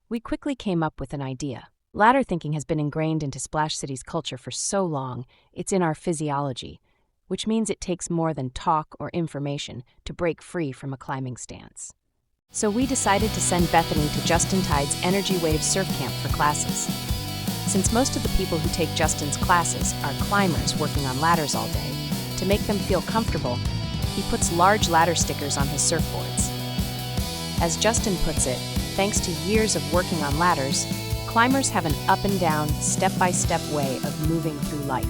We quickly came up with an idea. Ladder thinking has been ingrained into Splash City's culture for so long, it's in our physiology, which means it takes more than talk or information to break free from a climbing stance. So we decided to send Bethany to Justin Tide's Energy Wave Surf Camp for classes. Since most of the people who take Justin's classes are climbers working on ladders all day, to make them feel comfortable, he puts large ladder stickers on his surfboards. As Justin puts it, thanks to years of working on ladders, climbers have an up and down, step-by-step way of moving through life.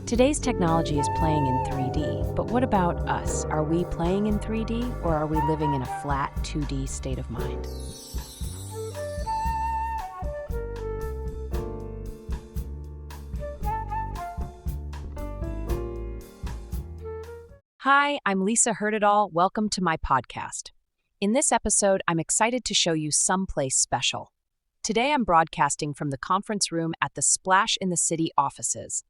Today's technology is playing in 3D, but what about us? Are we playing in 3D, or are we living in a flat 2D state of mind? Hi, I'm Lisa Heard-It-All. Welcome to my podcast. In this episode, I'm excited to show you someplace special. Today, I'm broadcasting from the conference room at the Splash in the City offices.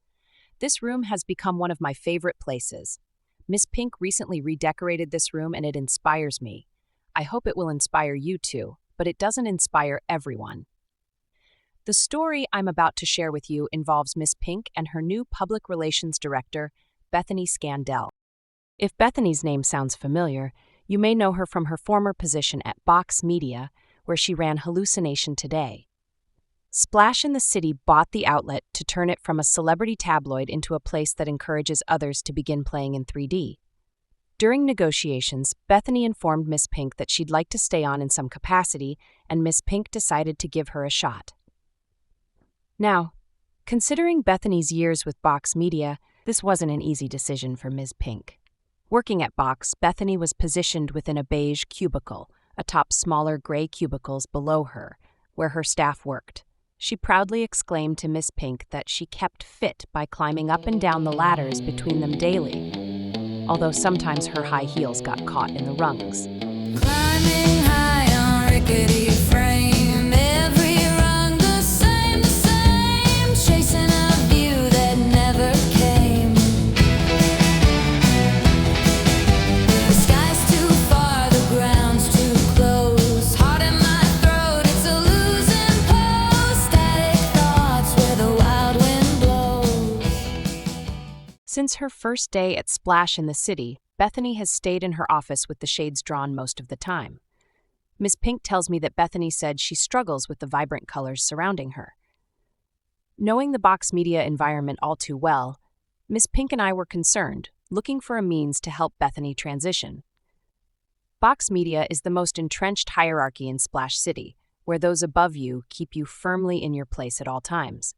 This room has become one of my favorite places. Miss Pink recently redecorated this room and it inspires me. I hope it will inspire you too, but it doesn't inspire everyone. The story I'm about to share with you involves Miss Pink and her new public relations director, Bethany Scandell. If Bethany's name sounds familiar, you may know her from her former position at Box Media, where she ran Hallucination Today. Splash in the City bought the outlet to turn it from a celebrity tabloid into a place that encourages others to begin playing in 3D. During negotiations, Bethany informed Miss Pink that she'd like to stay on in some capacity, and Miss Pink decided to give her a shot. Now, considering Bethany's years with Box Media, this wasn't an easy decision for Ms. Pink. Working at Box, Bethany was positioned within a beige cubicle, atop smaller gray cubicles below her, where her staff worked. She proudly exclaimed to Miss Pink that she kept fit by climbing up and down the ladders between them daily, although sometimes her high heels got caught in the rungs. Climbing high on rickety frame, every rung the same, chasing a view that never came. The sky's too far, the ground's too close, heart in my throat, it's a losing pose, static thoughts where the wild wind blows. Since her first day at Splash in the City, Bethany has stayed in her office with the shades drawn most of the time. Miss Pink tells me that Bethany said she struggles with the vibrant colors surrounding her. Knowing the Box Media environment all too well, Miss Pink and I were concerned, looking for a means to help Bethany transition. Box Media is the most entrenched hierarchy in Splash City, where those above you keep you firmly in your place at all times.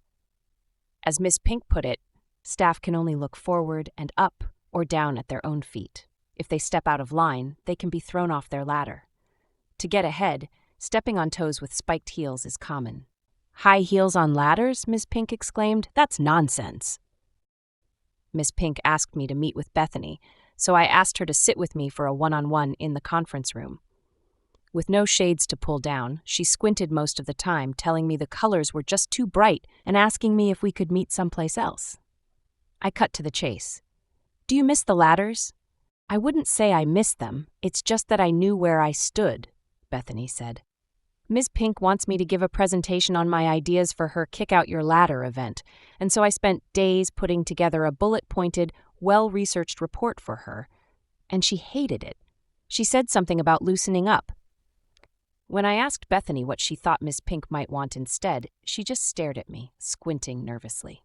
As Miss Pink put it, staff can only look forward and up or down at their own feet. If they step out of line, they can be thrown off their ladder. To get ahead, stepping on toes with spiked heels is common. "High heels on ladders?" Miss Pink exclaimed. "That's nonsense." Miss Pink asked me to meet with Bethany, so I asked her to sit with me for a one-on-one in the conference room. With no shades to pull down, she squinted most of the time, telling me the colors were just too bright and asking me if we could meet someplace else. I cut to the chase. "Do you miss the ladders?" "I wouldn't say I missed them, it's just that I knew where I stood," Bethany said. Ms. Pink wants me to give a presentation on my ideas for her Kick Out Your Ladder event, and so I spent days putting together a bullet-pointed, well-researched report for her, and she hated it. She said something about loosening up. When I asked Bethany what she thought Ms. Pink might want instead, she just stared at me, squinting nervously.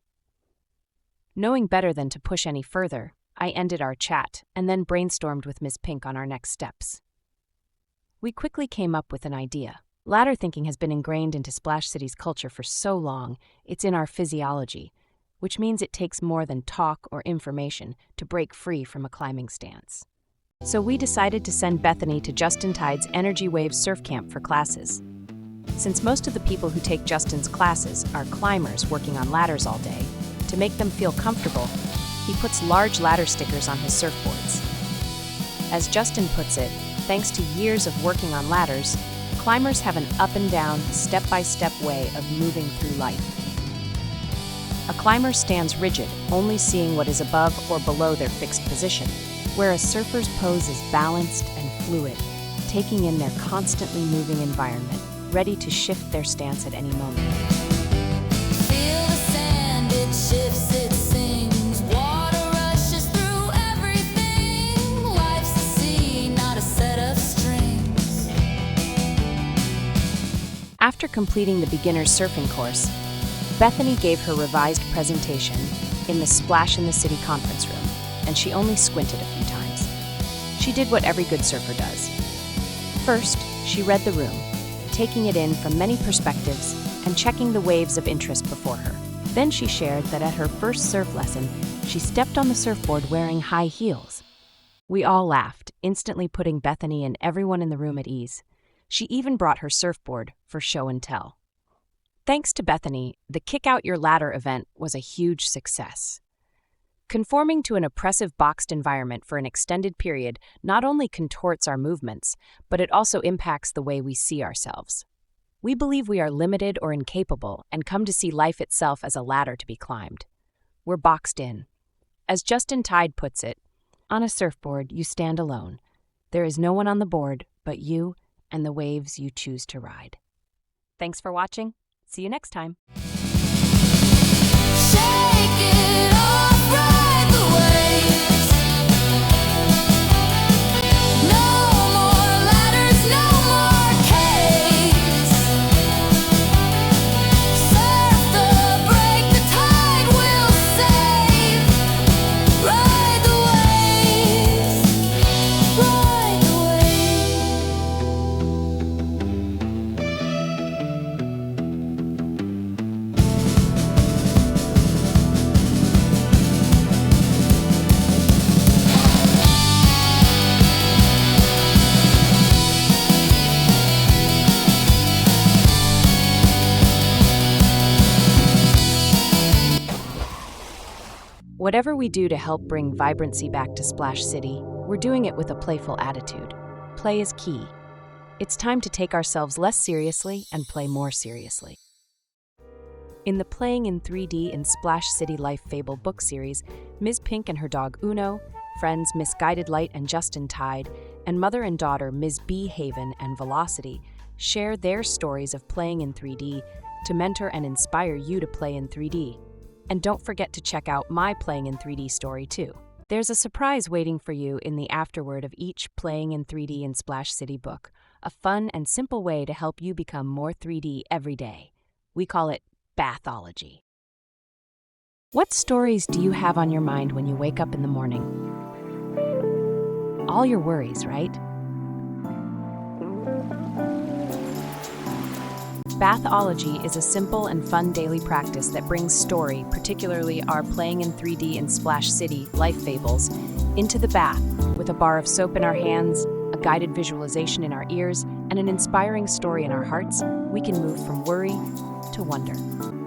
Knowing better than to push any further, I ended our chat and then brainstormed with Ms. Pink on our next steps. We quickly came up with an idea. Ladder thinking has been ingrained into Splash City's culture for so long, it's in our physiology, which means it takes more than talk or information to break free from a climbing stance. So we decided to send Bethany to Justin Tide's Energy Wave Surf Camp for classes. Since most of the people who take Justin's classes are climbers working on ladders all day, to make them feel comfortable, he puts large ladder stickers on his surfboards. As Justin puts it, thanks to years of working on ladders, climbers have an up and down, step-by-step way of moving through life. A climber stands rigid, only seeing what is above or below their fixed position. where a surfer's pose is balanced and fluid, taking in their constantly moving environment, ready to shift their stance at any moment. Feel the sand, it shifts, it sings. Water rushes through everything. Life's a sea, not a set of strings. After completing the beginner's surfing course, Bethany gave her revised presentation in the Splash in the City conference room, and she only squinted a few times. She did what every good surfer does. First, she read the room, taking it in from many perspectives and checking the waves of interest before her. Then she shared that at her first surf lesson, she stepped on the surfboard wearing high heels. We all laughed, instantly putting Bethany and everyone in the room at ease. She even brought her surfboard for show and tell. Thanks to Bethany, the Kick Out Your Ladder event was a huge success. Conforming to an oppressive boxed environment for an extended period not only contorts our movements, but it also impacts the way we see ourselves. We believe we are limited or incapable and come to see life itself as a ladder to be climbed. We're boxed in. As Justin Tide puts it, on a surfboard you stand alone. There is no one on the board but you and the waves you choose to ride. Thanks for watching. See you next time. Shake it off, ride the waves. No more ladders, no more caves. Surf the break, the tide will save. Ride the waves, ride the Whatever we do to help bring vibrancy back to Splash City, we're doing it with a playful attitude. Play is key. It's time to take ourselves less seriously and play more seriously. In the Playing in 3D in Splash City Life Fable book series, Ms. Pink and her dog Uno, friends Misguided Light and Justin Tide, and mother and daughter Ms. B. Haven and Velocity share their stories of playing in 3D to mentor and inspire you to play in 3D. And don't forget to check out my Playing in 3D story too. There's a surprise waiting for you in the afterword of each Playing in 3D in Splash City book, a fun and simple way to help you become more 3D every day. We call it Bathology. What stories do you have on your mind when you wake up in the morning? All your worries, right? Bathology is a simple and fun daily practice that brings story, particularly our Playing in 3D in Splash City Life Fables, into the bath with a bar of soap in our hands, a guided visualization in our ears, and an inspiring story in our hearts. We can move from worry to wonder.